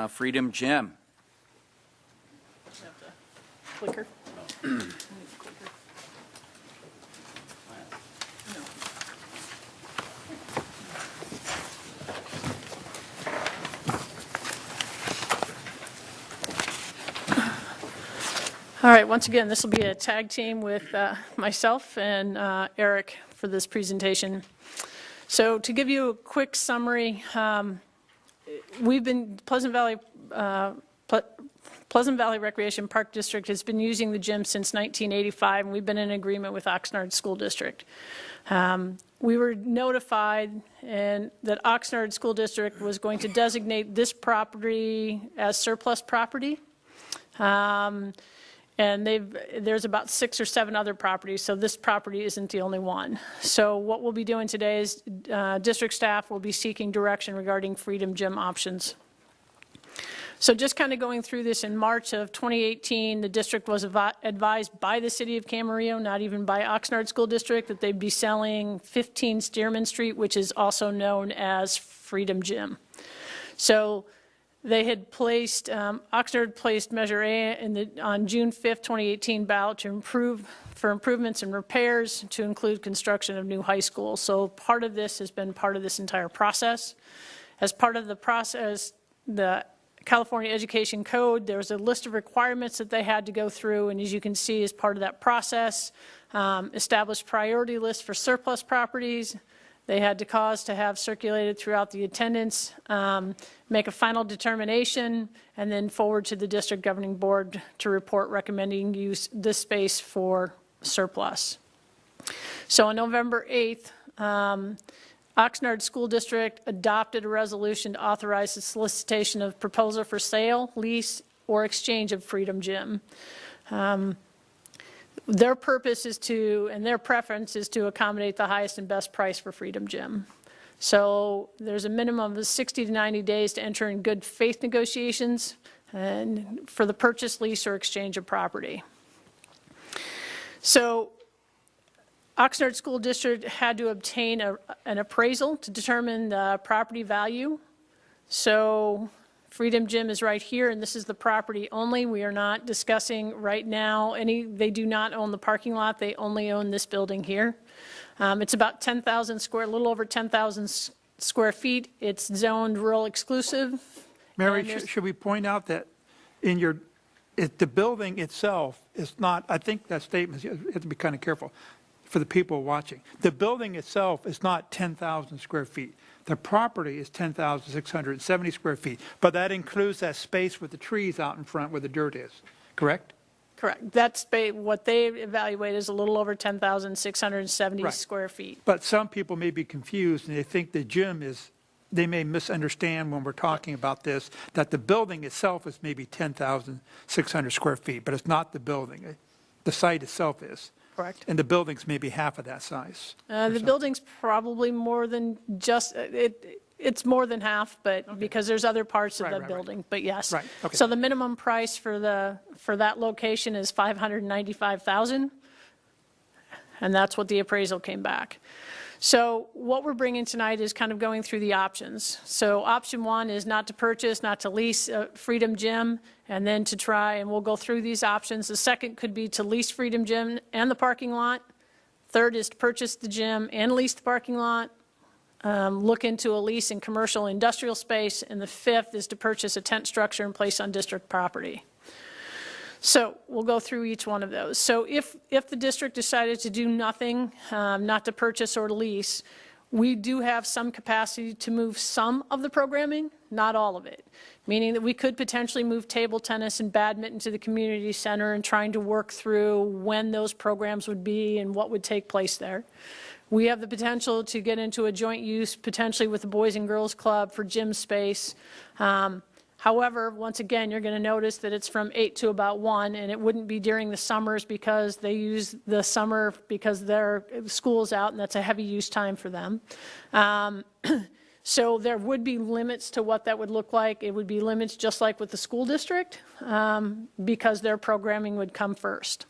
Freedom Gym. Clicker. All right, once again, this will be a tag team with myself and Eric for this presentation. So to give you a quick summary, we've been, Pleasant Valley Recreation Park District has been using the gym since 1985, and we've been in agreement with Oxnard School District. We were notified that Oxnard School District was going to designate this property as surplus property. And there's about 6 or 7 other properties, so this property isn't the only one. So what we'll be doing today is district staff will be seeking direction regarding Freedom Gym options. So just kind of going through this, in March of 2018, the district was advised by the city of Camarillo, not even by Oxnard School District, that they'd be selling 15 Stearman Street, which is also known as Freedom Gym. So they had placed, Oxnard placed Measure A on June 5th, 2018 ballot for improvements and repairs to include construction of new high school. So part of this has been part of this entire process. As part of the process, the California Education Code, there was a list of requirements that they had to go through, and as you can see, as part of that process, established priority lists for surplus properties. They had to cause to have circulated throughout the attendance, make a final determination, and then forward to the district governing board to report recommending use this space for surplus. So on November 8th, Oxnard School District adopted a resolution to authorize the solicitation of proposal for sale, lease, or exchange of Freedom Gym. Their purpose is to, and their preference is to accommodate the highest and best price for Freedom Gym. So there's a minimum of 60 to 90 days to enter in good faith negotiations and for the purchase, lease, or exchange of property. So Oxnard School District had to obtain an appraisal to determine the property value. So Freedom Gym is right here, and this is the property only. We are not discussing right now they do not own the parking lot. They only own this building here. It's about 10,000 square, a little over 10,000 square feet. It's zoned rural exclusive. Mary, should we point out that the building itself is not, I think that statement, you have to be kind of careful for the people watching. The building itself is not 10,000 square feet. The property is 10,670 square feet, but that includes that space with the trees out in front where the dirt is, correct? Correct. That's what they evaluate is a little over 10,670 Right. square feet. But some people may be confused and they think the gym is, they may misunderstand when we're talking about this, that the building itself is maybe 10,600 square feet, but it's not the building. The site itself is. Correct. And the building's maybe half of that size. The building's probably more than just, it's more than half, but okay, because there's other parts of the building, but yes. Right. Okay. So the minimum price for that location is $595,000, and that's what the appraisal came back. So what we're bringing tonight is kind of going through the options. So option 1 is not to purchase, not to lease Freedom Gym, and then to try, and we'll go through these options. The second could be to lease Freedom Gym and the parking lot. Third is to purchase the gym and lease the parking lot. Look into a lease in commercial industrial space. And the fifth is to purchase a tent structure and place on district property. So we'll go through each one of those. So if the district decided to do nothing, not to purchase or to lease, we do have some capacity to move some of the programming, not all of it, meaning that we could potentially move table tennis and badminton to the community center and trying to work through when those programs would be and what would take place there. We have the potential to get into a joint use potentially with the Boys and Girls Club for gym space. However, once again, you're going to notice that it's from 8 to about 1, and it wouldn't be during the summers because they use the summer because their school's out, and that's a heavy use time for them. So there would be limits to what that would look like. It would be limits just like with the school district because their programming would come first.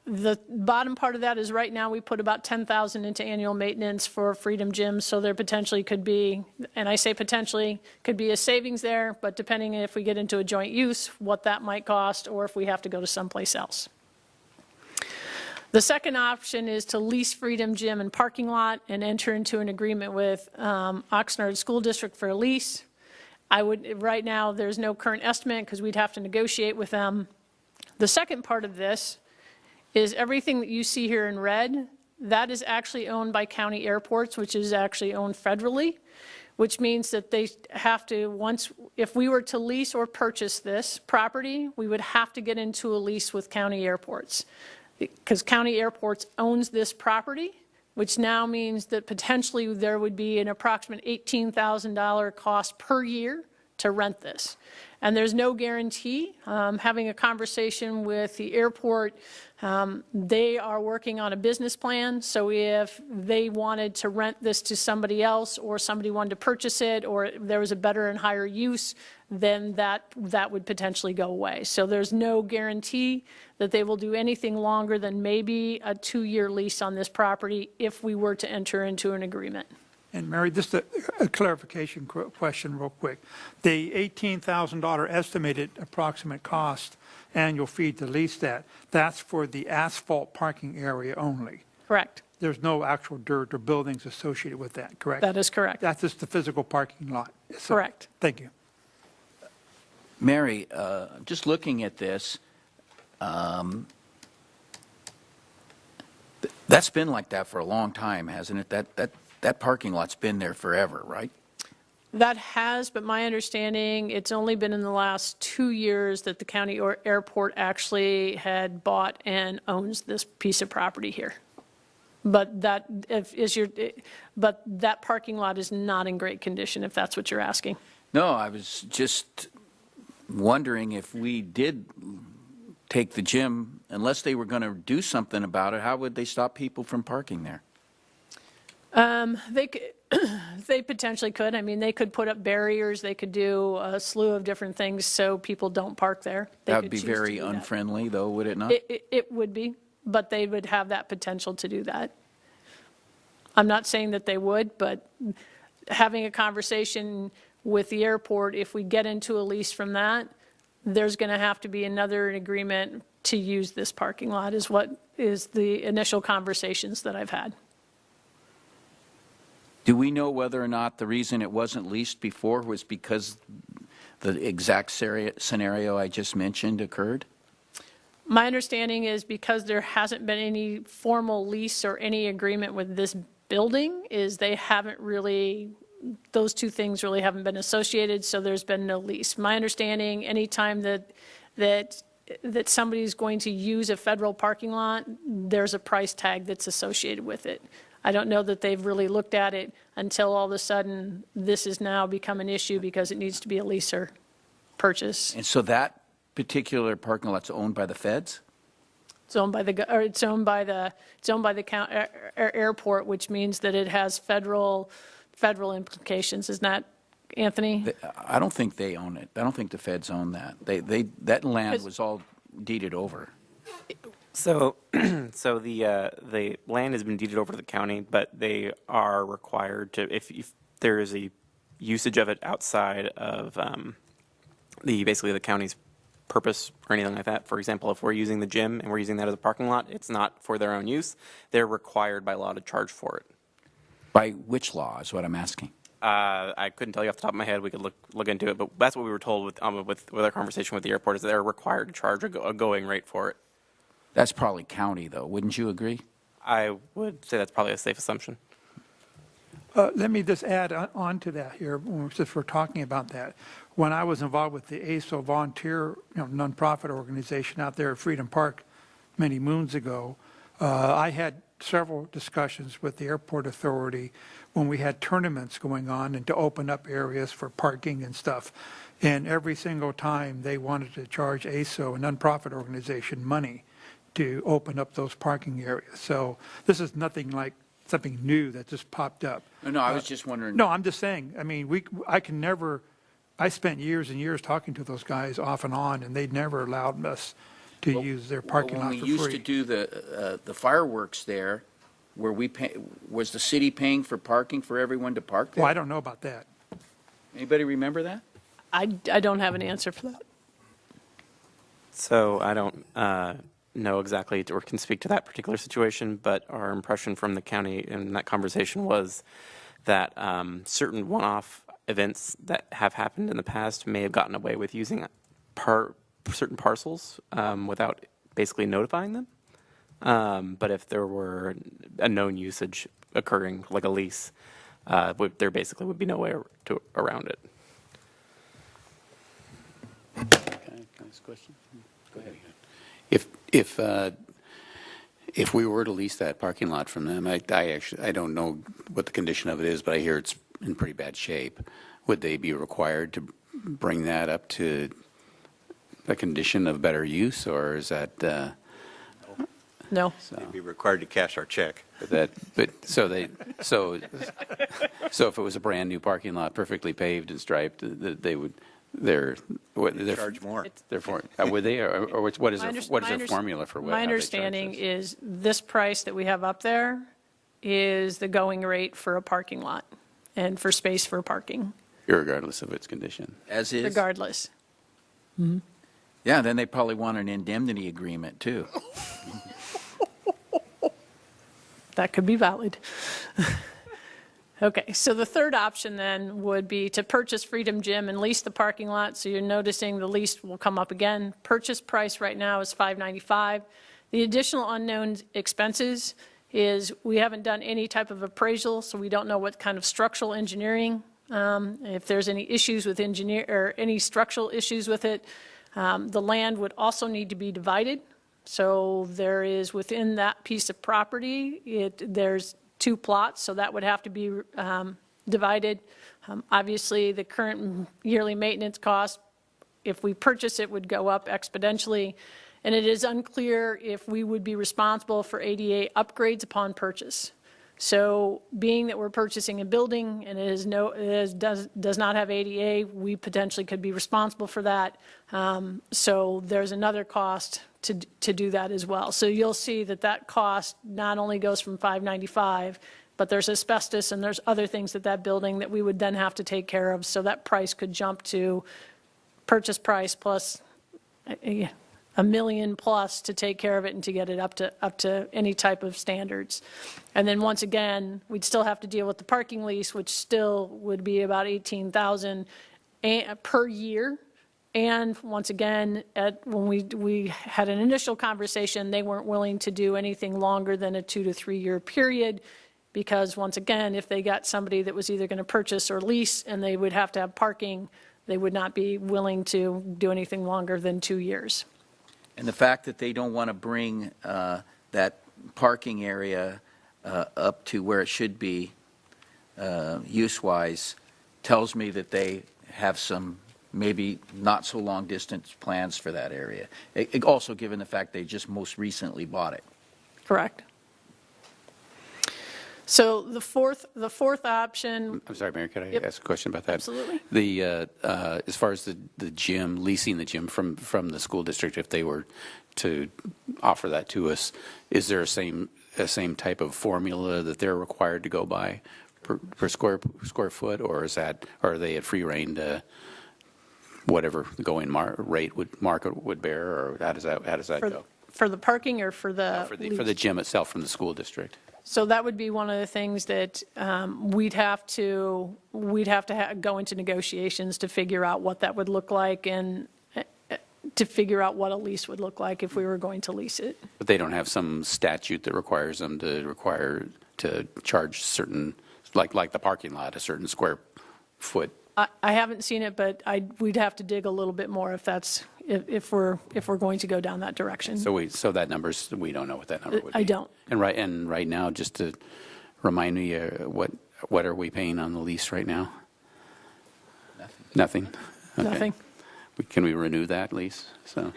The bottom part of that is right now we put about 10,000 into annual maintenance for Freedom Gym, so there potentially could be, and I say potentially, could be a savings there, but depending if we get into a joint use, what that might cost, or if we have to go to someplace else. The second option is to lease Freedom Gym and parking lot and enter into an agreement with Oxnard School District for a lease. Right now, there's no current estimate because we'd have to negotiate with them. The second part of this is everything that you see here in red, that is actually owned by county airports, which is actually owned federally, which means that they have to, if we were to lease or purchase this property, we would have to get into a lease with county airports. Because county airports owns this property, which now means that potentially there would be an approximate $18,000 cost per year to rent this. And there's no guarantee. Having a conversation with the airport, they are working on a business plan, so if they wanted to rent this to somebody else, or somebody wanted to purchase it, or there was a better and higher use, then that would potentially go away. So there's no guarantee that they will do anything longer than maybe a 2-year lease on this property if we were to enter into an agreement. And Mary, just a clarification question real quick. The $18,000 estimated approximate cost annual fee to lease that's for the asphalt parking area only. Correct. There's no actual dirt or buildings associated with that, correct? That is correct. That's just the physical parking lot. Correct. Thank you. Mary, just looking at this, that's been like that for a long time, hasn't it? That parking lot's been there forever, right? That has, but my understanding, it's only been in the last 2 years that the county or airport actually had bought and owns this piece of property here. But that parking lot is not in great condition, if that's what you're asking. No, I was just wondering if we did take the gym, unless they were going to do something about it, how would they stop people from parking there? They potentially could. I mean, they could put up barriers. They could do a slew of different things so people don't park there. That would be very unfriendly, though, would it not? It would be, but they would have that potential to do that. I'm not saying that they would, but having a conversation with the airport, if we get into a lease from that, there's going to have to be another agreement to use this parking lot, is what is the initial conversations that I've had. Do we know whether or not the reason it wasn't leased before was because the exact scenario I just mentioned occurred? My understanding is because there hasn't been any formal lease or any agreement with this building, is they haven't really, those two things really haven't been associated, so there's been no lease. My understanding, anytime that somebody's going to use a federal parking lot, there's a price tag that's associated with it. I don't know that they've really looked at it until all of a sudden this has now become an issue because it needs to be a lease or purchase. And so that particular parking lot's owned by the feds? It's owned by the airport, which means that it has federal implications. Isn't that, Anthony? I don't think they own it. I don't think the feds own that. That land was all deeded over. So the land has been deeded over to the county, but they are required to, if there is a usage of it outside of basically the county's purpose or anything like that. For example, if we're using the gym and we're using that as a parking lot, it's not for their own use. They're required by law to charge for it. By which law is what I'm asking? I couldn't tell you off the top of my head. We could look into it, but that's what we were told with our conversation with the airport, is that they're required to charge a going rate for it. That's probably county, though. Wouldn't you agree? I would say that's probably a safe assumption. Let me just add on to that here, since we're talking about that. When I was involved with the ASO volunteer nonprofit organization out there at Freedom Park many moons ago, I had several discussions with the airport authority when we had tournaments going on and to open up areas for parking and stuff. And every single time they wanted to charge ASO, a nonprofit organization, money to open up those parking areas. So this is nothing like something new that just popped up. No, I was just wondering. No, I'm just saying, I mean, I spent years and years talking to those guys off and on, and they'd never allowed us to use their parking lot When for we used to free. do the fireworks there, was the city paying for parking for everyone to park there? Well, I don't know about that. Anybody remember that? I don't have an answer for that. So I don't know exactly or can speak to that particular situation, but our impression from the county in that conversation was that certain one-off events that have happened in the past may have gotten away with using certain parcels without basically notifying them. But if there were a known usage occurring, like a lease, there basically would be no way around it. Can I ask a question? Go ahead. If we were to lease that parking lot from them, I don't know what the condition of it is, but I hear it's in pretty bad shape. Would they be required to bring that up to a condition of better use, or is that, No. They'd be required to cash our check. so if it was a brand-new parking lot, perfectly paved and striped, they would, Charge more. therefore, would they, or what is My their formula for what? My how they charge understanding us? is this price that we have up there is the going rate for a parking lot and for space for parking, Irregardless of its condition. As is? regardless. Yeah, then they probably want an indemnity agreement, too. That could be valid. Okay, so the third option then would be to purchase Freedom Gym and lease the parking lot. So you're noticing the lease will come up again. Purchase price right now is $595. The additional unknown expenses is we haven't done any type of appraisal, so we don't know what kind of structural engineering, if there's any issues with any structural issues with it. The land would also need to be divided. So there is, within that piece of property, there's 2 plots, so that would have to be divided. Obviously, the current yearly maintenance cost, if we purchase it, would go up exponentially. And it is unclear if we would be responsible for ADA upgrades upon purchase. So being that we're purchasing a building and does not have ADA, we potentially could be responsible for that. So there's another cost to do that as well. So you'll see that cost not only goes from $595, but there's asbestos and there's other things at that building that we would then have to take care of. So that price could jump to purchase price plus $1 million plus to take care of it and to get it up to any type of standards. And then once again, we'd still have to deal with the parking lease, which still would be about $18,000 per year. And once again, when we had an initial conversation, they weren't willing to do anything longer than a 2 to 3 year period, because once again, if they got somebody that was either going to purchase or lease and they would have to have parking, they would not be willing to do anything longer than 2 years. And the fact that they don't want to bring that parking area up to where it should be use-wise tells me that they have some maybe not so long distance plans for that area. Also given the fact they just most recently bought it. Correct. So the fourth option, I'm sorry, Mayor, could I Yep. ask a question about that? Absolutely. As far as the gym, leasing the gym from the school district, if they were to offer that to us, is there a same type of formula that they're required to go by per square foot, or are they at free rein to whatever the going market would bear, or how does that go? for the parking or for the For lease? the gym itself from the school district? So that would be one of the things that we'd have to go into negotiations to figure out what that would look like and to figure out what a lease would look like if we were going to lease it. But they don't have some statute that requires them to charge certain, like the parking lot, a certain square foot. I haven't seen it, but we'd have to dig a little bit more if we're going to go down that direction. So that number's, we don't know what that number would be. I don't. And right now, just to remind me, what are we paying on the lease right now? Nothing. Okay. Nothing. Can we renew that lease? So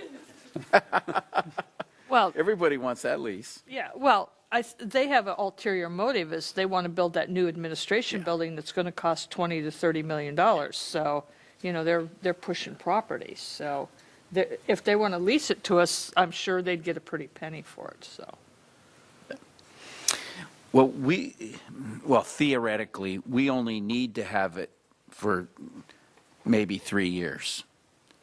Well, Everybody wants that lease. yeah, well, they have an ulterior motive, is they want to build that new administration building that's going to cost $20 to $30 million. So, they're pushing property. So If they want to lease it to us, I'm sure they'd get a pretty penny for it, so. Well, theoretically, we only need to have it for maybe 3 years.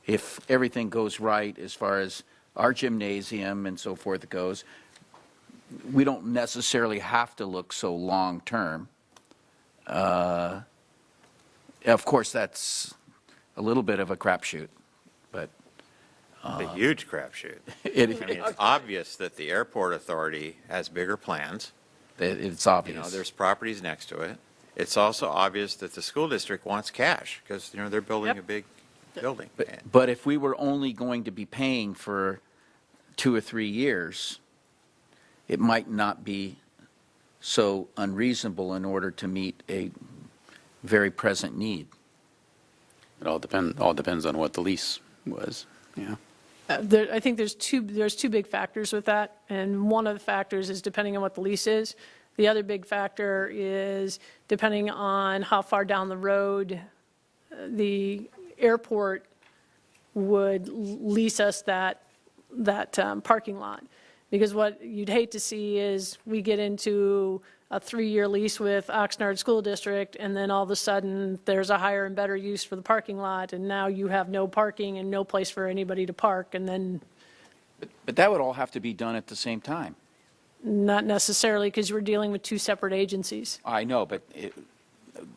If everything goes right as far as our gymnasium and so forth goes, we don't necessarily have to look so long-term. Of course, that's a little bit of a crapshoot, but A huge crapshoot. it, I mean, it's obvious that the airport authority has bigger plans. it's You obvious. know, there's properties next to it. It's also obvious that the school district wants cash because, you know, they're building Yep. a big building. But if we were only going to be paying for 2 or 3 years, it might not be so unreasonable in order to meet a very present need. It all depends on what the lease was, yeah. I think there's two big factors with that, and one of the factors is depending on what the lease is. The other big factor is depending on how far down the road the airport would lease us that parking lot. Because what you'd hate to see is we get into a 3-year lease with Oxnard School District, and then all of a sudden, there's a higher and better use for the parking lot, and now you have no parking and no place for anybody to park, and then But that would all have to be done at the same time. not necessarily, because we're dealing with two separate agencies. I know, but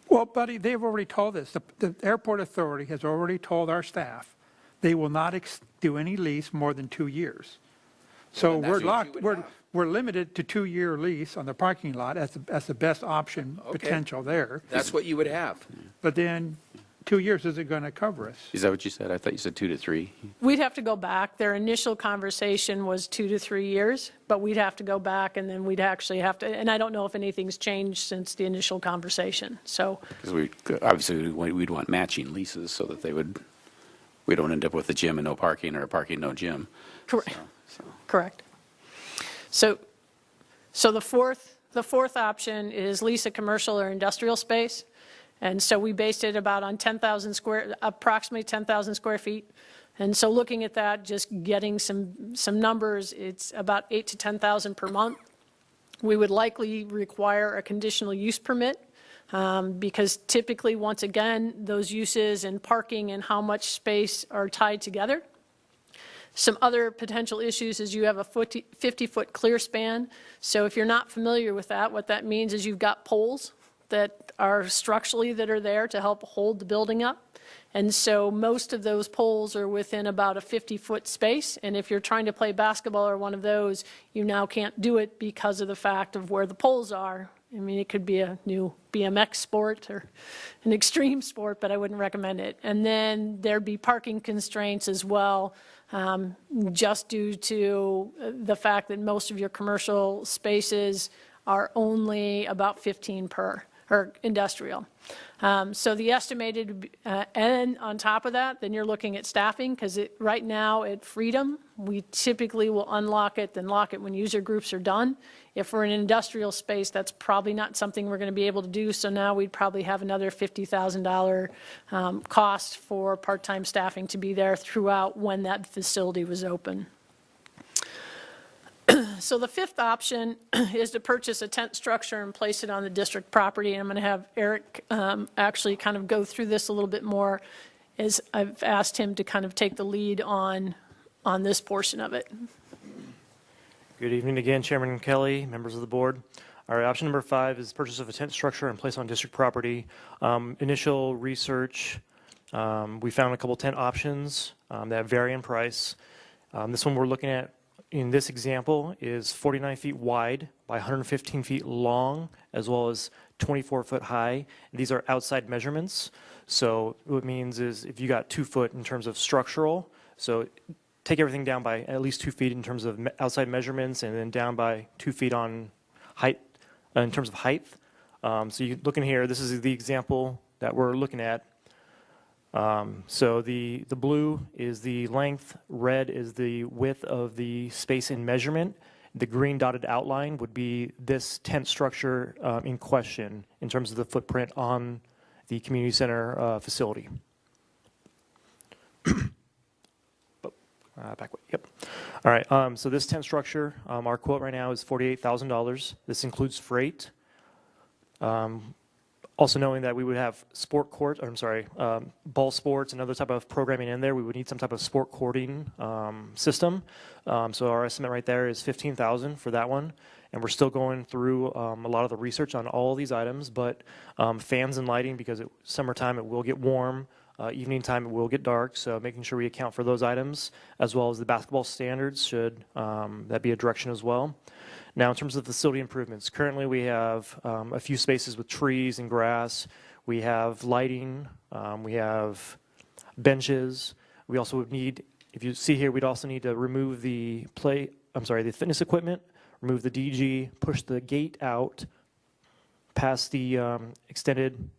Well, buddy, they've already told us, the airport authority has already told our staff, they will not do any lease more than 2 years. So Well, then we're that's what locked, you would have. we're limited to 2-year lease on the parking lot as the best option Okay. potential there. that's what you would have. But then 2 years isn't going to cover us. Is that what you said? I thought you said 2 to 3. We'd have to go back. Their initial conversation was 2 to 3 years, but we'd have to go back, and then we'd actually have to, and I don't know if anything's changed since the initial conversation, so. Because obviously we'd want matching leases so that we don't end up with a gym and no parking or a parking, no gym. Correct. So. Correct. So the fourth option is lease a commercial or industrial space. And so we based it about on approximately 10,000 square feet. And so looking at that, just getting some numbers, it's about 8,000 to 10,000 per month. We would likely require a conditional use permit because typically, once again, those uses and parking and how much space are tied together. Some other potential issues is you have a 50-foot clear span. So if you're not familiar with that, what that means is you've got poles that are structurally that are there to help hold the building up. And so most of those poles are within about a 50-foot space. And if you're trying to play basketball or one of those, you now can't do it because of the fact of where the poles are. I mean, it could be a new BMX sport or an extreme sport, but I wouldn't recommend it. And then there'd be parking constraints as well, just due to the fact that most of your commercial spaces are only about 15 per, or industrial. So the estimated, and on top of that, then you're looking at staffing, because right now at Freedom, we typically will unlock it, then lock it when user groups are done. If we're in an industrial space, that's probably not something we're going to be able to do, so now we'd probably have another $50,000 cost for part-time staffing to be there throughout when that facility was open. So the fifth option is to purchase a tent structure and place it on the district property. And I'm going to have Eric actually kind of go through this a little bit more, as I've asked him to kind of take the lead on this portion of it. Good evening again, Chairman Kelly, members of the board. All right, option number 5 is purchase of a tent structure and place on district property. Initial research, we found a couple tent options that vary in price. This one we're looking at in this example is 49 feet wide by 115 feet long, as well as 24 foot high. These are outside measurements. So what it means is if you got 2 foot in terms of structural, so take everything down by at least 2 feet in terms of outside measurements, and then down by 2 feet on height, in terms of height. So you look in here, this is the example that we're looking at. So the blue is the length, red is the width of the space in measurement. The green dotted outline would be this tent structure in question in terms of the footprint on the community center facility. Back way, yep. All right, so this tent structure, our quote right now is $48,000. This includes freight. Also knowing that we would have ball sports and other type of programming in there, we would need some type of sport courting system. So our estimate right there is $15,000 for that one. And we're still going through a lot of the research on all of these items, but fans and lighting, because summertime it will get warm, evening time it will get dark, so making sure we account for those items, as well as the basketball standards, should that be a direction as well. Now, in terms of facility improvements, currently we have a few spaces with trees and grass. We have lighting. We have benches. We also would need, if you see here, we'd also need to remove the fitness equipment, remove the DG, push the gate out past the extended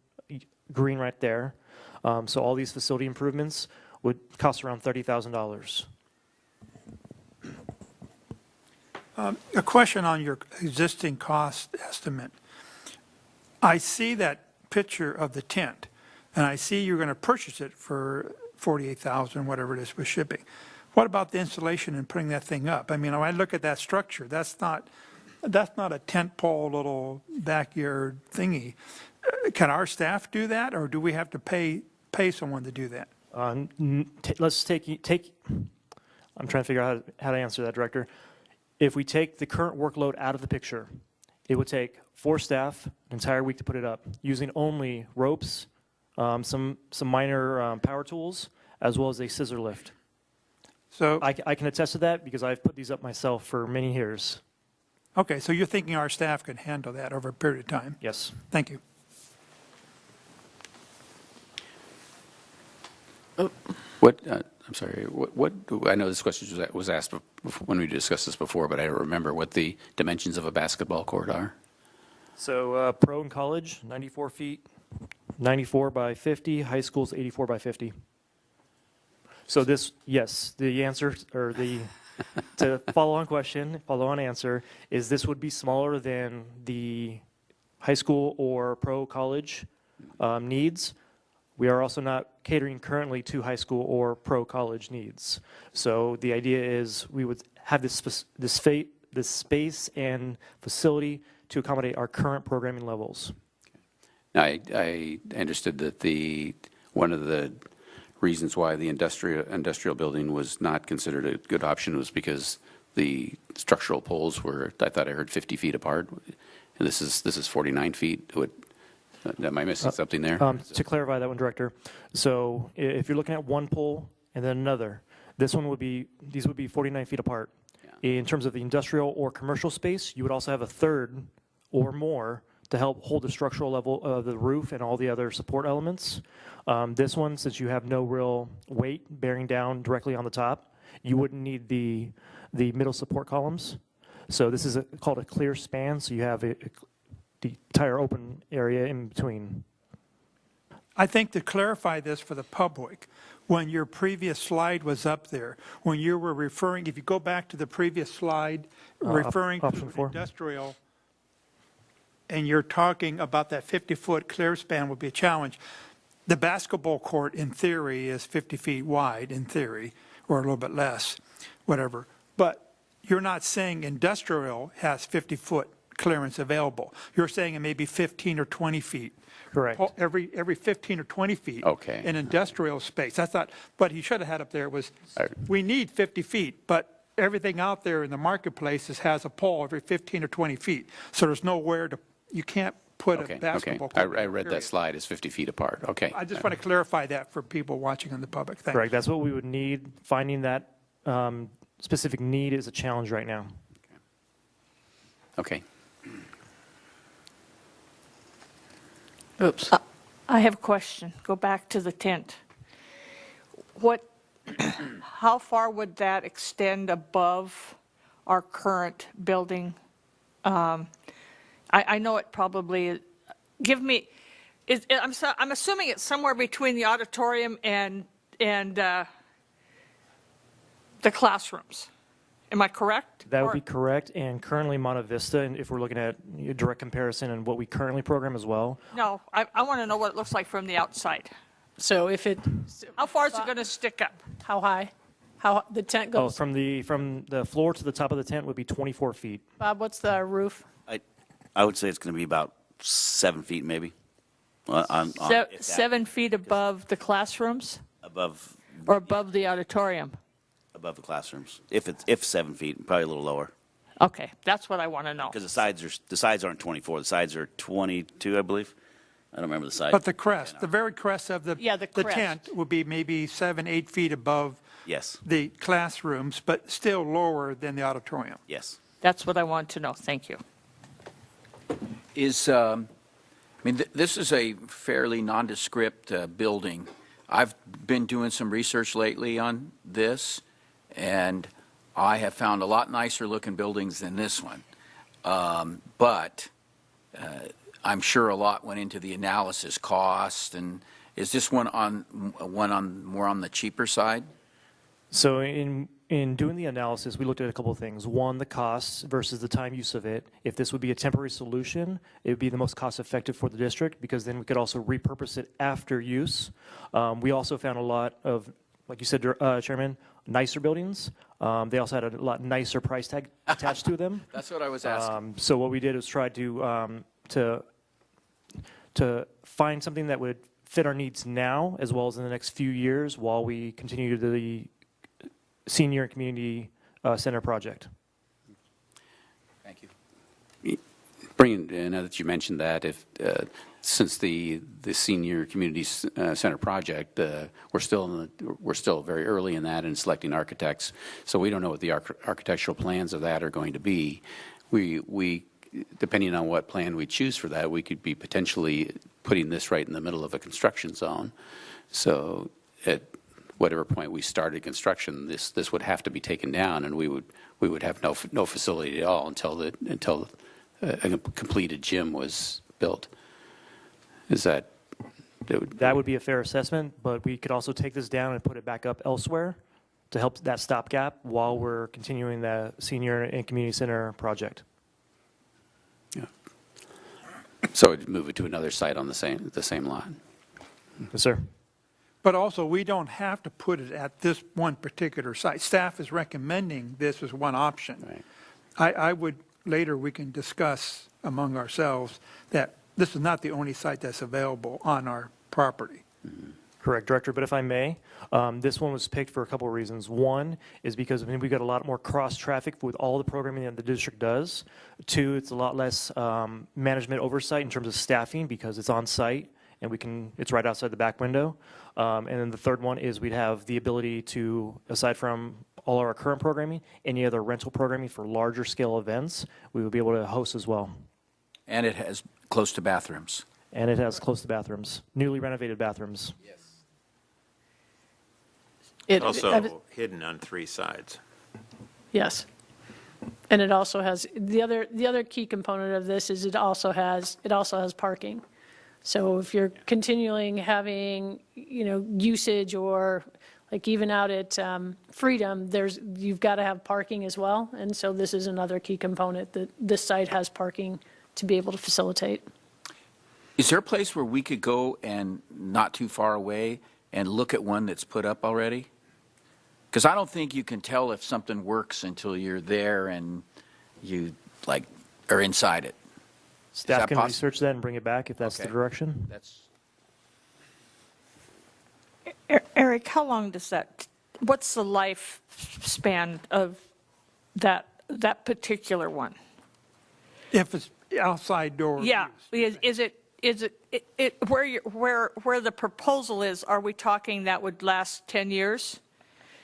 green right there. So all these facility improvements would cost around $30,000. A question on your existing cost estimate. I see that picture of the tent, and I see you're going to purchase it for $48,000, whatever it is, with shipping. What about the installation and putting that thing up? I mean, when I look at that structure, that's not a tent pole little backyard thingy. Can our staff do that, or do we have to pay someone to do that? Let's take. I'm trying to figure out how to answer that, Director. If we take the current workload out of the picture, it would take 4 staff an entire week to put it up, using only ropes, some minor power tools, as well as a scissor lift. So I can attest to that because I've put these up myself for many years. okay, so you're thinking our staff can handle that over a period of time? Yes. Thank you. I'm sorry, I know this question was asked when we discussed this before, but I don't remember what the dimensions of a basketball court are. So pro and college, 94 feet, 94 by 50. High school's 84 by 50. So this, yes, the answer, or to follow on answer, is this would be smaller than the high school or pro college needs. We are also not catering currently to high school or pro college needs. So the idea is we would have this space and facility to accommodate our current programming levels. I understood that one of the reasons why the industrial building was not considered a good option was because the structural poles were, I thought I heard 50 feet apart, and this is 49 feet. Am I missing something there? To clarify that one, Director, so if you're looking at one pole and then another, these would be 49 feet apart. Yeah. In terms of the industrial or commercial space, you would also have a third or more to help hold the structural level of the roof and all the other support elements. This one, since you have no real weight bearing down directly on the top, you wouldn't need the middle support columns. So this is called a clear span, so you have the entire open area in between. I think to clarify this for the public, when your previous slide was up there, when you were referring, if you go back to the previous slide, referring option to 4. industrial, and you're talking about that 50-foot clear span would be a challenge. The basketball court, in theory, is 50 feet wide, in theory, or a little bit less, whatever. But you're not saying industrial has 50-foot clearance available. You're saying it may be 15 or 20 feet. Correct. Every 15 or 20 feet. Okay. In industrial space. That's not, what he should have had up there was, we need 50 feet, but everything out there in the marketplace has a pole every 15 or 20 feet. So there's nowhere to, you can't put a basketball court. I read that slide as 50 feet apart. Okay. I just want to clarify that for people watching on the public. Thank Correct. you. That's what we would need. Finding that specific need is a challenge right now. Okay. Oops. I have a question. Go back to the tent. How far would that extend above our current building? I know it probably, I'm assuming it's somewhere between the auditorium and the classrooms. Am I correct? That would be correct. And currently Monte Vista, and if we're looking at a direct comparison and what we currently program as well. No, I want to know what it looks like from the outside. So if it, How far is it going to stick up? how high? How the tent Oh, goes? from the floor to the top of the tent would be 24 feet. Bob, what's the roof? I would say it's going to be about 7 feet, maybe. If that, 7 feet above the classrooms above or above the auditorium? the classrooms. If 7 feet, probably a little lower, Okay, that's what I want to know. because the sides aren't 24. The sides are 22, I believe. I don't remember the size. But the crest, the very crest of the Yeah, the crest. tent would be maybe 7, 8 feet above Yes, the classrooms, but still lower than the auditorium. yes. That's what I want to know. Thank you. This is a fairly nondescript building. I've been doing some research lately on this, and I have found a lot nicer looking buildings than this one. But I'm sure a lot went into the analysis cost, and is this one more on the cheaper side? So in doing the analysis, we looked at a couple of things. One, the costs versus the time use of it. If this would be a temporary solution, it would be the most cost-effective for the district, because then we could also repurpose it after use. We also found a lot of, like you said, Chairman, nicer buildings. They also had a lot nicer price tag attached to them. That's what I was asking. So what we did was try to find something that would fit our needs now, as well as in the next few years, while we continue the senior and community center project. Thank you. Now that you mentioned that, since the senior community center project, we're still very early in that and selecting architects, so we don't know what the architectural plans of that are going to be. We depending on what plan we choose for that, we could be potentially putting this right in the middle of a construction zone. So at whatever point we started construction, this would have to be taken down, and we would have no facility at all until a completed gym was built. Is that? That would be a fair assessment, but we could also take this down and put it back up elsewhere to help that stopgap while we're continuing the senior and community center project. Yeah. So it'd move it to another site on the same lot. Yes, sir. But also, we don't have to put it at this one particular site. Staff is recommending this as one option. Right. I would, later we can discuss among ourselves that this is not the only site that's available on our property. Correct, Director, but if I may, this one was picked for a couple of reasons. One is because we got a lot more cross-traffic with all the programming that the district does. Two, it's a lot less management oversight in terms of staffing because it's on-site and it's right outside the back window. And then the third one is we'd have the ability to, aside from all our current programming, any other rental programming for larger scale events, we would be able to host as well. And it has close to bathrooms. And it has close to bathrooms, newly renovated bathrooms. Yes. Also hidden on 3 sides. Yes. And it also has, the other key component of this is it also has parking. So if you're continuing having, usage or like even out at Freedom, you've got to have parking as well. And so this is another key component that this site has parking to be able to facilitate. Is there a place where we could go and not too far away and look at one that's put up already? Because I don't think you can tell if something works until you're there and you are inside it. Staff can possible? research that and bring it back if that's the Okay. direction. That's Eric, how long does what's the lifespan of that particular one? If it's outside door Yeah, use. is it where the proposal is, are we talking that would last 10 years?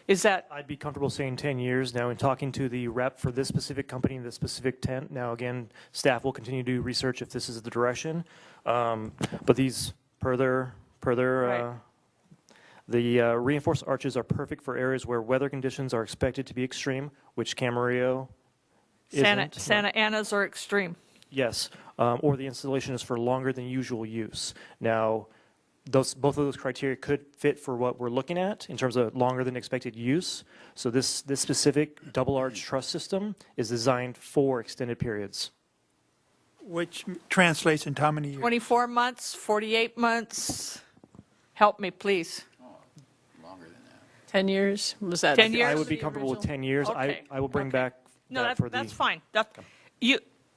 Is that, I'd be comfortable saying 10 years. Now, in talking to the rep for this specific company and this specific tent, now again, staff will continue to do research if this is the direction. But these Right. The reinforced arches are perfect for areas where weather conditions are expected to be extreme, which Camarillo isn't. Santa Ana's are extreme? Yes, or the installation is for longer than usual use. Now, both of those criteria could fit for what we're looking at in terms of longer than expected use. So this specific double arch truss system is designed for extended periods. Which translates into how many years? 24 months, 48 months? Help me, please. longer than that. 10 years? Was that? 10 years? I would be comfortable with 10 years. Okay. I will bring Okay. back No, that for the. that's fine.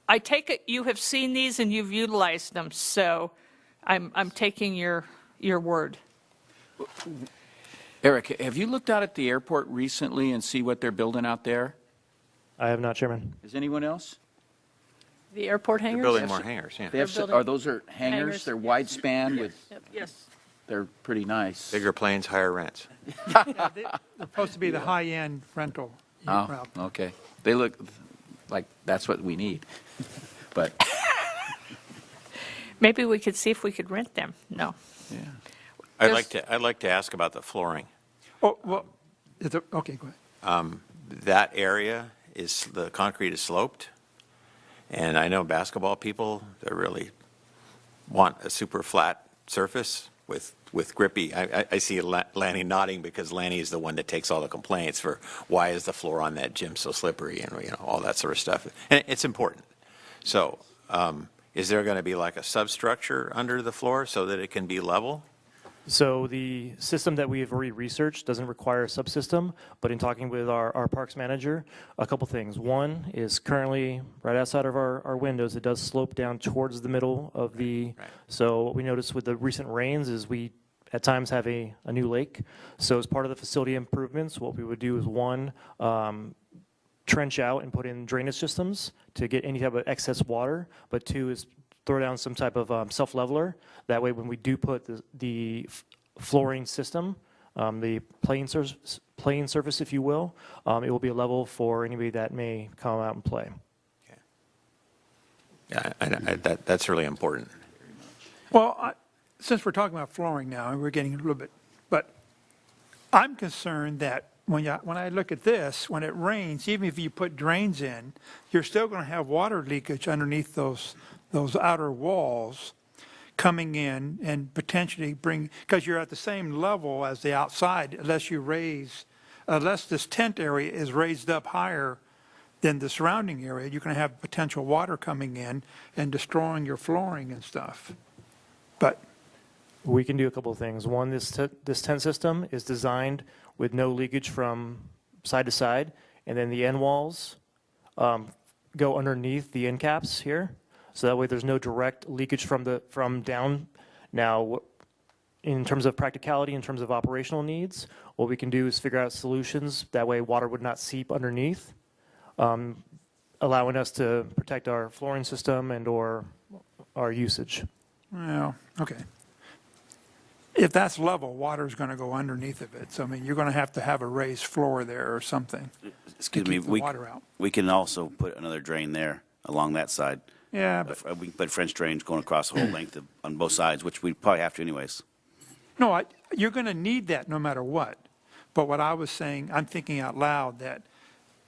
I take it you have seen these and you've utilized them, so I'm taking your word. Eric, have you looked out at the airport recently and see what they're building out there? I have not, Chairman. Is anyone else? The airport They're hangars? building more hangars, yeah. They have, building those are hangars, hangars. they're wide span with, Yes. they're pretty nice. Bigger planes, higher rents. They're supposed to be the high-end rental Oh, route. okay. They look like that's what we need. But, Maybe we could see if we could rent them. No. yeah. I'd like to ask about the flooring. Oh, well, okay, go ahead. That area the concrete is sloped, and I know basketball people, they really want a super flat surface with grippy. I see Lanny nodding because Lanny is the one that takes all the complaints for why is the floor on that gym so slippery and all that sort of stuff. And it's important. So is there going to be like a substructure under the floor so that it can be level? So the system that we have already researched doesn't require a subsystem, but in talking with our parks manager, a couple things. One is currently right outside of our windows, it does slope down towards the middle of the, Right. so what we noticed with the recent rains is we at times have a new lake. So as part of the facility improvements, what we would do is one, trench out and put in drainage systems to get any type of excess water, but two is throw down some type of self-leveler. That way, when we do put the flooring system, the playing surface, if you will, it will be a level for anybody that may come out and play. Yeah, that's really important. Well, since we're talking about flooring now, and we're getting a little bit, but I'm concerned that when I look at this, when it rains, even if you put drains in, you're still going to have water leakage underneath those outer walls coming in and potentially because you're at the same level as the outside, unless this tent area is raised up higher than the surrounding area, you're going to have potential water coming in and destroying your flooring and stuff. But We can do a couple of things. One, this tent system is designed with no leakage from side to side, and then the end walls go underneath the end caps here, so that way there's no direct leakage from down. Now, in terms of practicality, in terms of operational needs, what we can do is figure out solutions. That way, water would not seep underneath, allowing us to protect our flooring system and/or our usage. well, okay. If that's level, water's going to go underneath of it. So, I mean, you're going to have a raised floor there or something. Excuse to me, keep the water out. we can also put another drain there along that side. Yeah, but, We can put French drains going across the whole length on both sides, which we probably have to anyways. no, you're going to need that no matter what. But what I was saying, I'm thinking out loud that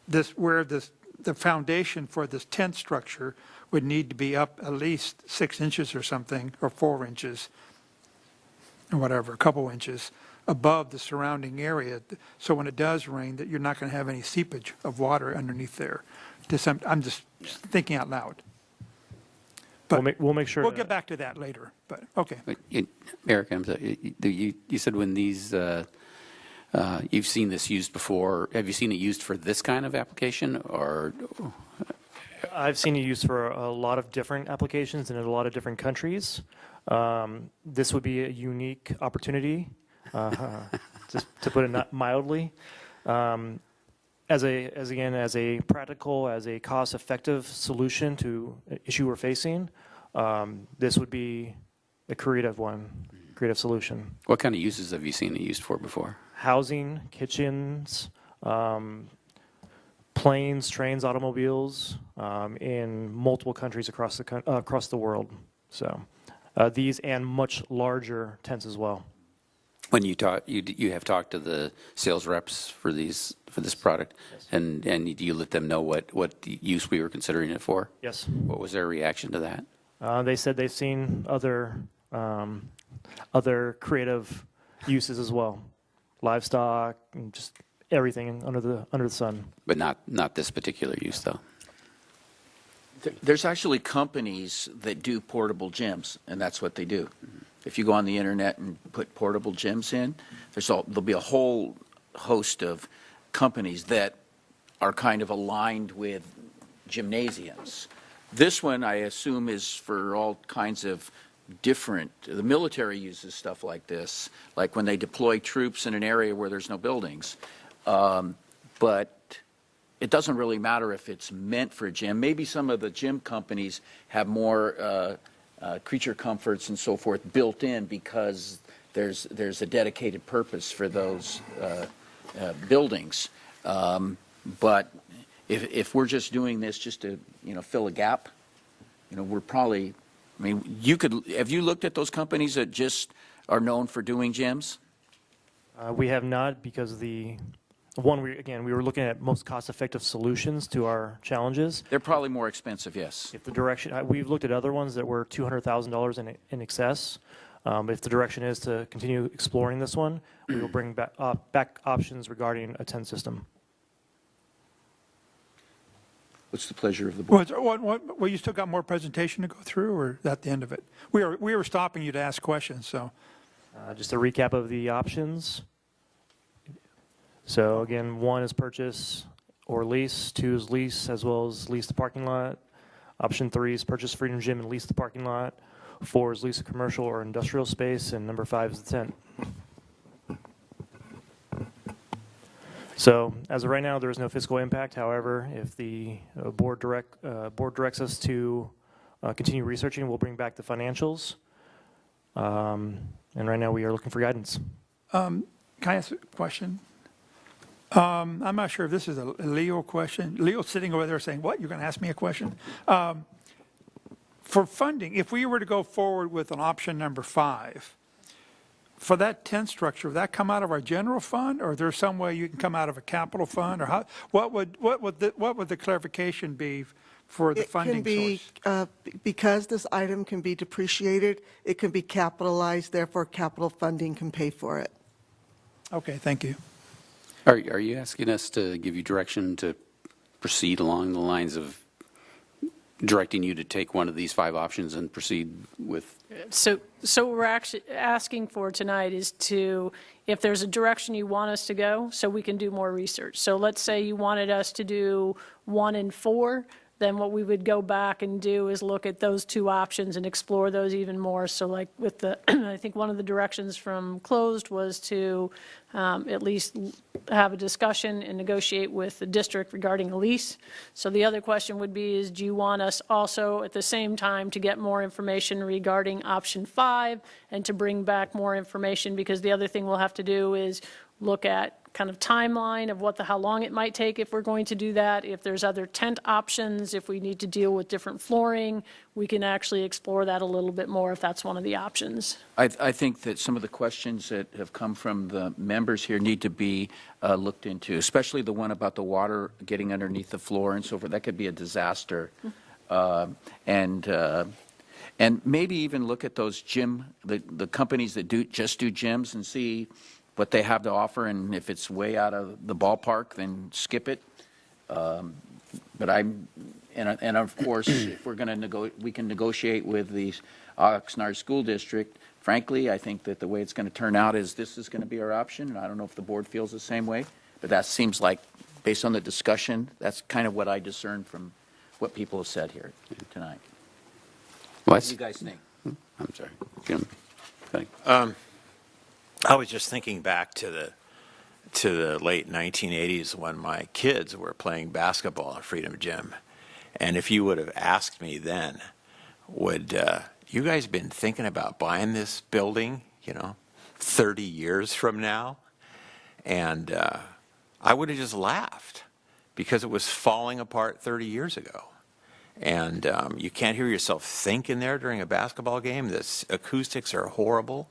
the foundation for this tent structure would need to be up at least 6 inches or something, or 4 inches, or whatever, a couple inches above the surrounding area. So when it does rain, that you're not going to have any seepage of water underneath there. I'm just thinking out loud. But We'll make sure. we'll to- get back to that later, but, okay. Eric, I'm sorry, you said when these, you've seen this used before. Have you seen it used for this kind of application, or? I've seen it used for a lot of different applications and in a lot of different countries. This would be a unique opportunity, just to put it mildly. As a practical, as a cost-effective solution to an issue we're facing, this would be a creative solution. What kind of uses have you seen it used for before? Housing, kitchens, planes, trains, automobiles, in multiple countries across the world. So these and much larger tents as well. When you talk, you have talked to the sales reps for this product, and you let them know what use we were considering it for? Yes. What was their reaction to that? They said they've seen other creative uses as well, livestock, and just everything under the sun. But not this particular use, though. There's actually companies that do portable gyms, and that's what they do. If you go on the internet and put portable gyms in, there'll be a whole host of companies that are kind of aligned with gymnasiums. This one, I assume, is for all kinds of different, the military uses stuff like this, like when they deploy troops in an area where there's no buildings. But it doesn't really matter if it's meant for a gym. Maybe some of the gym companies have more creature comforts and so forth built in because there's a dedicated purpose for those buildings. But if we're just doing this just to, fill a gap, we're probably, have you looked at those companies that just are known for doing gyms? We have not, because we were looking at most cost-effective solutions to our challenges. They're probably more expensive, yes. If the direction, we've looked at other ones that were $200,000 in excess. If the direction is to continue exploring this one, we will bring back options regarding a 10 system. What's the pleasure of the board? Well, you still got more presentation to go through, or is that the end of it? We were stopping you to ask questions, so. Just a recap of the options. So again, 1 is purchase or lease, 2 is lease as well as lease the parking lot. Option 3 is purchase Freedom Gym and lease the parking lot. 4 is lease a commercial or industrial space, and number 5 is the tent. So as of right now, there is no fiscal impact. However, if the board directs us to continue researching, we'll bring back the financials. And right now, we are looking for guidance. Can I ask a question? I'm not sure if this is a Leo question. Leo's sitting over there saying, what, you're going to ask me a question? For funding, if we were to go forward with an option number 5, for that tent structure, would that come out of our general fund, or is there some way you can come out of a capital fund, or how? What would the clarification be for the funding source? Because this item can be depreciated, it can be capitalized, therefore capital funding can pay for it. Okay, thank you. Are you asking us to give you direction to proceed along the lines of directing you to take one of these 5 options and proceed with? So what we're actually asking for tonight is if there's a direction you want us to go, so we can do more research. So let's say you wanted us to do 1 and 4, then what we would go back and do is look at those 2 options and explore those even more. So like with the, I think one of the directions from closed was to at least have a discussion and negotiate with the district regarding a lease. So the other question would be is, do you want us also at the same time to get more information regarding option 5 and to bring back more information? Because the other thing we'll have to do is look at kind of timeline of how long it might take if we're going to do that. If there's other tent options, if we need to deal with different flooring, we can actually explore that a little bit more if that's one of the options. I think that some of the questions that have come from the members here need to be looked into, especially the one about the water getting underneath the floor and so forth. That could be a disaster. And maybe even look at those the companies that just do gyms and see what they have to offer, and if it's way out of the ballpark, then skip it. But and of course, if we're going to we can negotiate with the Oxnard School District. Frankly, I think that the way it's going to turn out is this is going to be our option, and I don't know if the board feels the same way, but that seems like, based on the discussion, that's kind of what I discerned from what people have said here tonight. What do you guys think? I'm sorry. Jim. I was just thinking back to the late 1980s when my kids were playing basketball at Freedom Gym. And if you would have asked me then, would you guys been thinking about buying this building, 30 years from now? And I would have just laughed because it was falling apart 30 years ago. And you can't hear yourself think in there during a basketball game. The acoustics are horrible.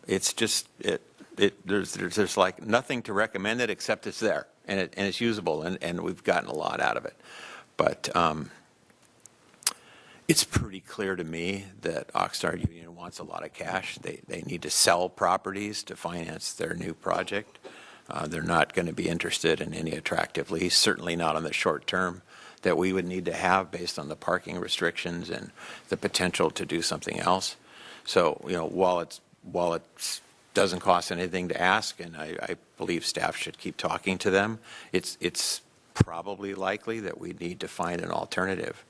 It's just there's like nothing to recommend it except it's there and it's usable and we've gotten a lot out of it. But it's pretty clear to me that Oxnard Union wants a lot of cash. They need to sell properties to finance their new project. They're not going to be interested in any attractive lease, certainly not on the short term that we would need to have based on the parking restrictions and the potential to do something else. So while it's doesn't cost anything to ask, and I believe staff should keep talking to them. It's probably likely that we need to find an alternative.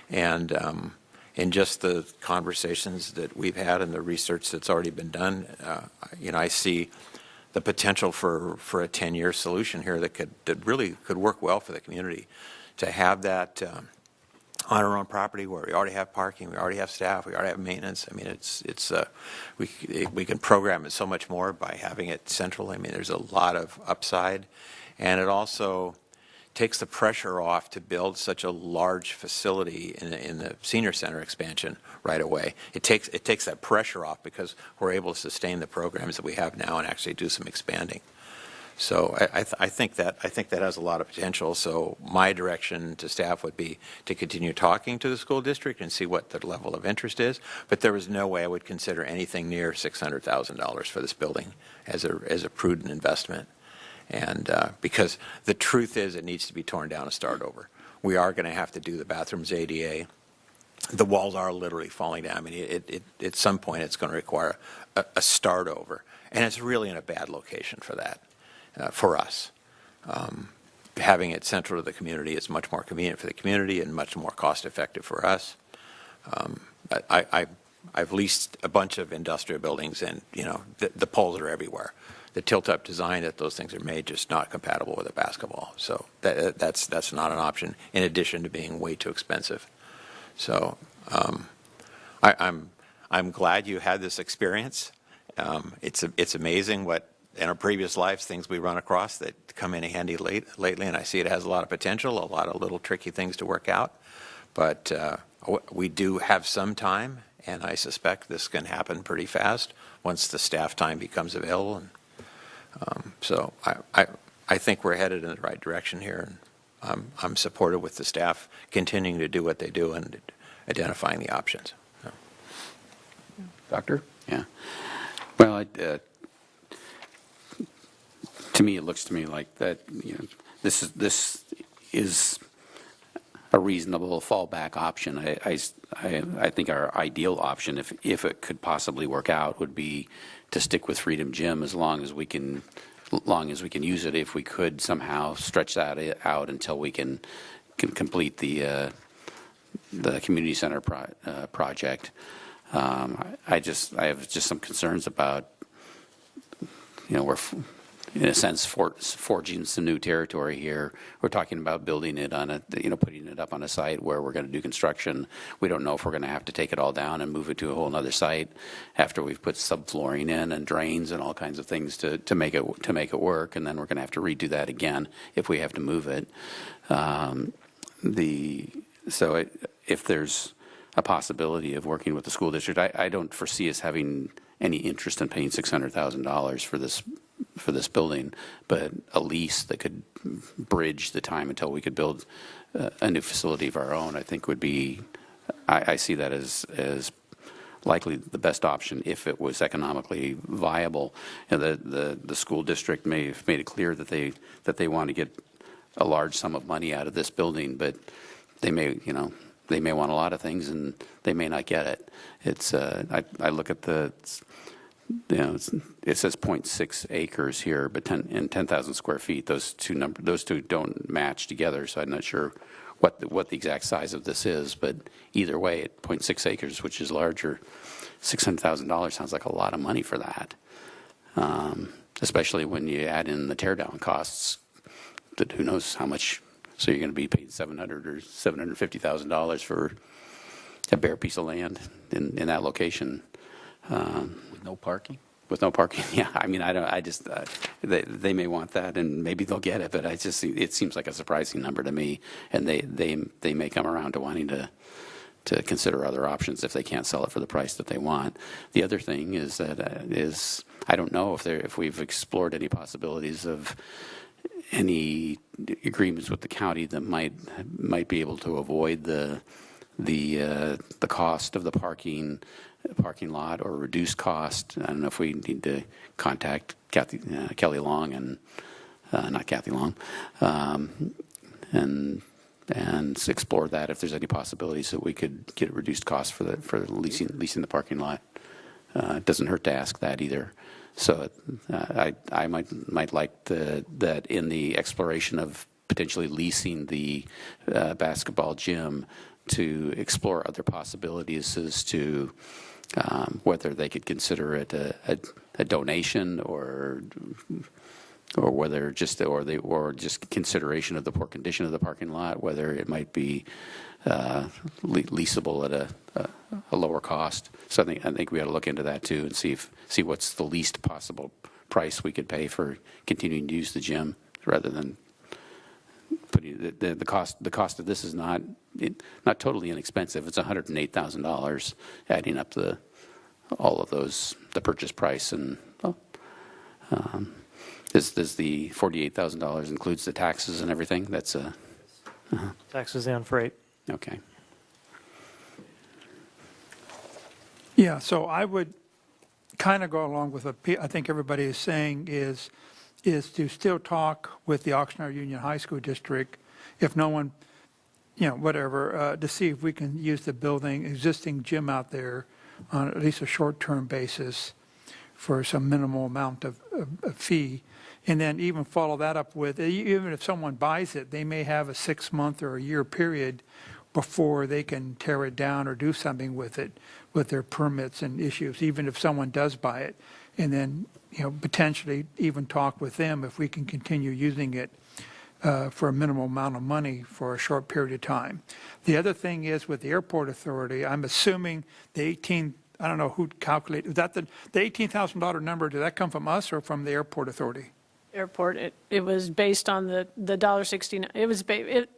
And in just the conversations that we've had and the research that's already been done, I see the potential for a 10-year solution here that really could work well for the community. To have that on our own property where we already have parking, we already have staff, we already have maintenance. I mean, we can program it so much more by having it central. I mean, there's a lot of upside, and it also takes the pressure off to build such a large facility in the senior center expansion right away. It takes that pressure off because we're able to sustain the programs that we have now and actually do some expanding. So I think that has a lot of potential. So my direction to staff would be to continue talking to the school district and see what the level of interest is. But there was no way I would consider anything near $600,000 for this building as a prudent investment. And because the truth is it needs to be torn down and start over. We are going to have to do the bathrooms ADA. The walls are literally falling down. I mean, at some point it's going to require a start over. And it's really in a bad location for that. For us. Having it central to the community is much more convenient for the community and much more cost effective for us. I've leased a bunch of industrial buildings, and the poles are everywhere. The tilt-up design that those things are made just not compatible with a basketball. So that's not an option, in addition to being way too expensive. So I'm glad you had this experience. It's amazing what in our previous lives, things we run across that come in handy lately, and I see it has a lot of potential, a lot of little tricky things to work out. But we do have some time, and I suspect this can happen pretty fast once the staff time becomes available. And so I think we're headed in the right direction here, and I'm supportive with the staff continuing to do what they do and identifying the options. So. Doctor? Yeah. Well, to me, it looks to me like that. This is a reasonable fallback option. I think our ideal option, if it could possibly work out, would be to stick with Freedom Gym as long as we can use it. If we could somehow stretch that out until we can complete the community center project. I have just some concerns about we're in a sense forging some new territory here. We're talking about building it on putting it up on a site where we're going to do construction. We don't know if we're going to have to take it all down and move it to a whole other site after we've put subflooring in and drains and all kinds of things to make it work, and then we're going to have to redo that again if we have to move it. If there's a possibility of working with the school district, I don't foresee us having any interest in paying $600,000 for this building, but a lease that could bridge the time until we could build a new facility of our own, I think would be, I see that as likely the best option if it was economically viable. And the school district may have made it clear that they want to get a large sum of money out of this building, but they may want a lot of things and they may not get it. It's I look at it says 0.6 acres here, but 10,000 square feet. Those two don't match together, so I'm not sure what the exact size of this is. But either way, at 0.6 acres, which is larger, $600,000 sounds like a lot of money for that. Especially when you add in the teardown costs. That who knows how much. So you're going to be paying $700,000 or $750,000 for a bare piece of land in that location. With no parking? With no parking, yeah. I mean, they may want that, and maybe they'll get it, but it seems like a surprising number to me, and they may come around to wanting to consider other options if they can't sell it for the price that they want. The other thing is that I don't know if we've explored any possibilities of any agreements with the county that might be able to avoid the cost of the parking lot or reduce cost. I don't know if we need to contact Kelly Long and not Kathy Long and explore that if there's any possibilities that we could get reduced costs for leasing the parking lot. It doesn't hurt to ask that either. So I might like that in the exploration of potentially leasing the basketball gym to explore other possibilities as to whether they could consider it a donation or whether just consideration of the poor condition of the parking lot, whether it might be leasable at a lower cost. So I think we ought to look into that too and see what's the least possible price we could pay for continuing to use the gym rather than putting the cost. The cost of this is not totally inexpensive. It's $108,000, adding up all of those, the purchase price, and does the $48,000 includes the taxes and everything? That's Taxes and freight. okay. Yeah, so I would kind of go along with what I think everybody is saying is to still talk with the Oxnard Union High School District, if no one, whatever, to see if we can use the existing gym out there on at least a short-term basis for some minimal amount of fee. And then even follow that up with, even if someone buys it, they may have a 6-month or a year period before they can tear it down or do something with it, with their permits and issues, even if someone does buy it. And then, potentially even talk with them if we can continue using it for a minimal amount of money for a short period of time. The other thing is with the airport authority, I'm assuming I don't know who calculated, is that the $18,000 number, did that come from us or from the airport authority? Airport, it was based on the $1.69, it was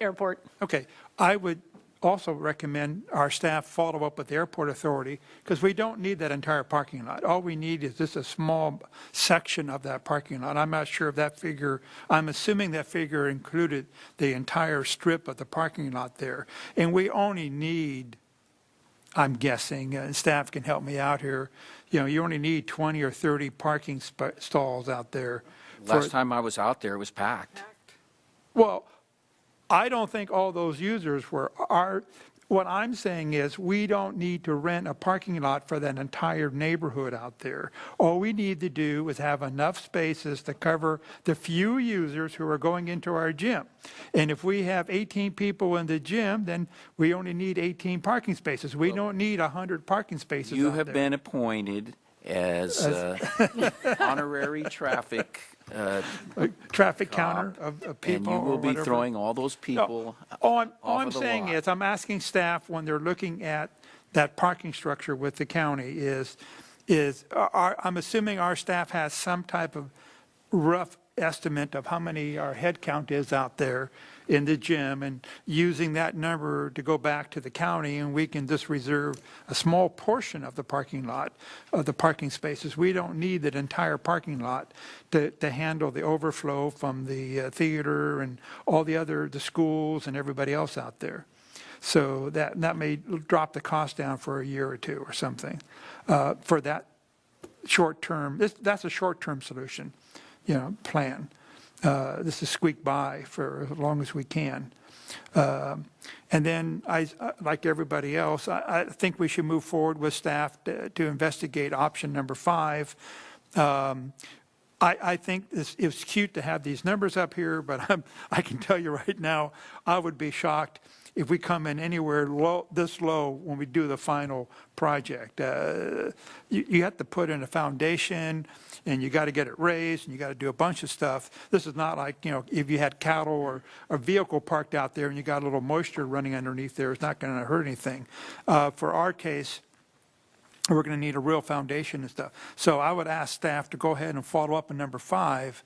airport. Okay, I would also recommend our staff follow up with the airport authority because we don't need that entire parking lot. All we need is just a small section of that parking lot. I'm not sure if that figure, I'm assuming that figure included the entire strip of the parking lot there. And we only need, I'm guessing, and staff can help me out here, you only need 20 or 30 parking stalls out there. Last time I was out there, it was packed. Well, I don't think all those users are. What I'm saying is we don't need to rent a parking lot for that entire neighborhood out there. All we need to do is have enough spaces to cover the few users who are going into our gym. And if we have 18 people in the gym, then we only need 18 parking spaces. We don't need 100 parking spaces You out have there. been appointed as honorary traffic traffic cop, counter of people. and you will or be whatever. throwing all those people All off I'm of the saying lot. is, I'm asking staff when they're looking at that parking structure with the county I'm assuming our staff has some type of rough estimate of how many our head count is out there in the gym and using that number to go back to the county, and we can just reserve a small portion of the parking lot, of the parking spaces. We don't need that entire parking lot to handle the overflow from the theater and all the schools and everybody else out there. So that may drop the cost down for a year or two or something for that short term. That's a short term solution, plan. This is squeak by for as long as we can. And then like everybody else, I think we should move forward with staff to investigate option number 5. I think it's cute to have these numbers up here, but I can tell you right now, I would be shocked if we come in anywhere this low when we do the final project. You have to put in a foundation, and you got to get it raised, and you got to do a bunch of stuff. This is not like, if you had cattle or a vehicle parked out there and you got a little moisture running underneath there, it's not going to hurt anything. For our case, we're going to need a real foundation and stuff. So I would ask staff to go ahead and follow up on number 5.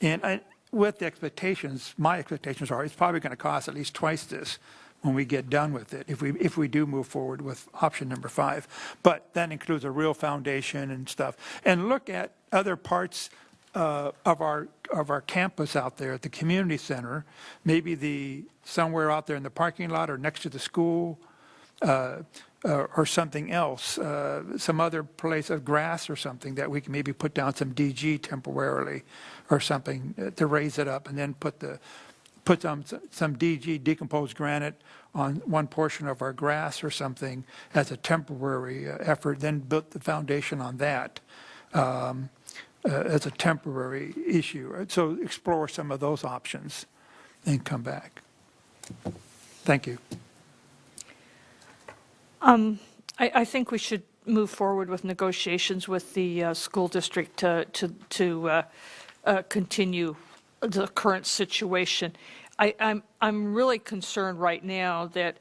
And with the expectations, my expectations are it's probably going to cost at least twice this when we get done with it, if we do move forward with option number 5. But that includes a real foundation and stuff. And look at other parts of our campus out there at the community center, maybe somewhere out there in the parking lot or next to the school, or something else, some other place of grass or something that we can maybe put down some DG temporarily or something to raise it up, and then put some DG, decomposed granite, on one portion of our grass or something as a temporary effort, then build the foundation on that. as a temporary issue. So explore some of those options and come back. Thank you. I think we should move forward with negotiations with the school district to continue the current situation. I'm really concerned right now that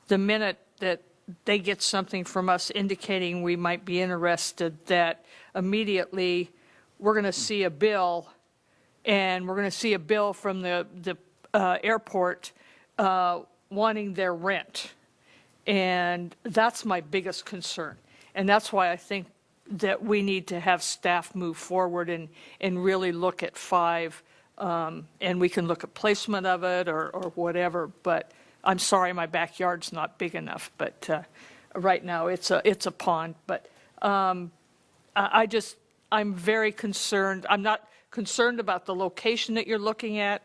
the minute that they get something from us indicating we might be interested, that immediately we're going to see a bill, and we're going to see a bill from the airport wanting their rent. And that's my biggest concern. And that's why I think that we need to have staff move forward and really look at 5, and we can look at placement of it or whatever. But I'm sorry, my backyard's not big enough. But right now it's a pond. But I'm very concerned. I'm not concerned about the location that you're looking at,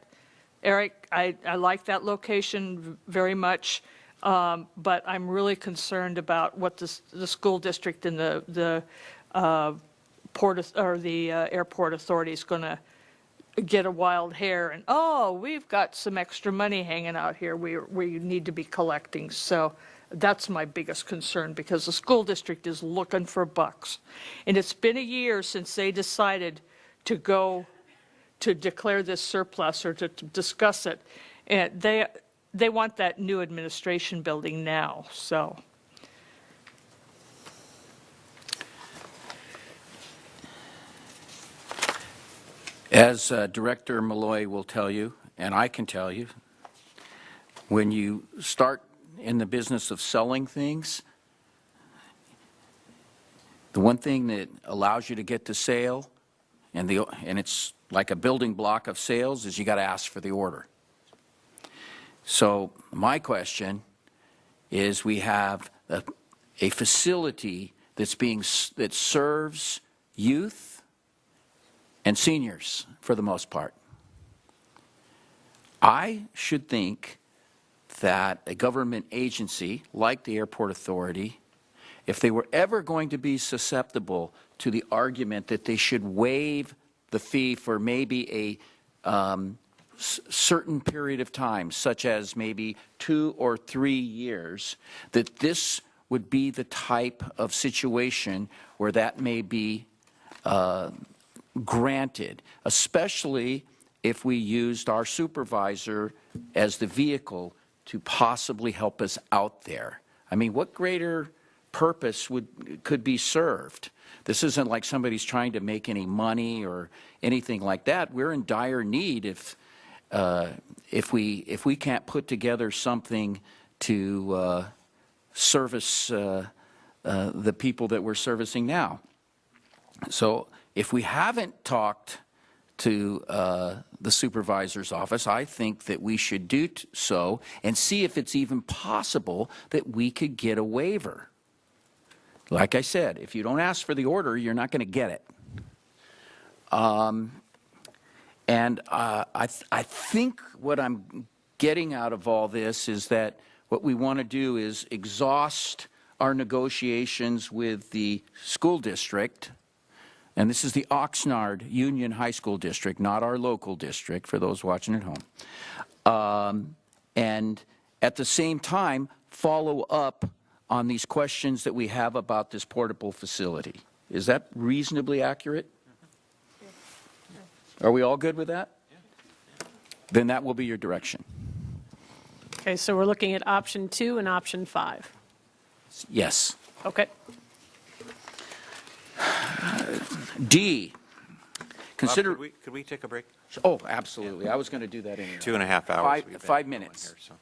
Eric. I like that location very much. But I'm really concerned about what the school district and the port or the airport authority is going to get a wild hair and, oh, we've got some extra money hanging out here we need to be collecting. So that's my biggest concern, because the school district is looking for bucks. And it's been a year since they decided to go to declare this surplus or to discuss it. And they want that new administration building now, so. As Director Malloy will tell you, and I can tell you, when you start in the business of selling things, the one thing that allows you to get to sale, and it's like a building block of sales, is you got to ask for the order. So my question is, we have a facility that serves youth and seniors for the most part. I should think that a government agency like the Airport Authority, if they were ever going to be susceptible to the argument that they should waive the fee for maybe a certain period of time, such as maybe 2 or 3 years, that this would be the type of situation where that may be granted, especially if we used our supervisor as the vehicle to possibly help us out there. I mean, what greater purpose could be served? This isn't like somebody's trying to make any money or anything like that. We're in dire need if we can't put together something to service the people that we're servicing now. So if we haven't talked to the supervisor's office, I think that we should do so and see if it's even possible that we could get a waiver. Like I said, if you don't ask for the order, you're not going to get it. And I think what I'm getting out of all this is that what we want to do is exhaust our negotiations with the school district. And this is the Oxnard Union High School District, not our local district, for those watching at home. And at the same time, follow up on these questions that we have about this portable facility. Is that reasonably accurate? Are we all good with that? Then that will be your direction. Okay, so we're looking at option 2 and option 5. Yes. Okay. D, Bob, could we take a break? Oh, absolutely. I was going to do that anyway. 2.5 hours. 5 minutes. Here, so.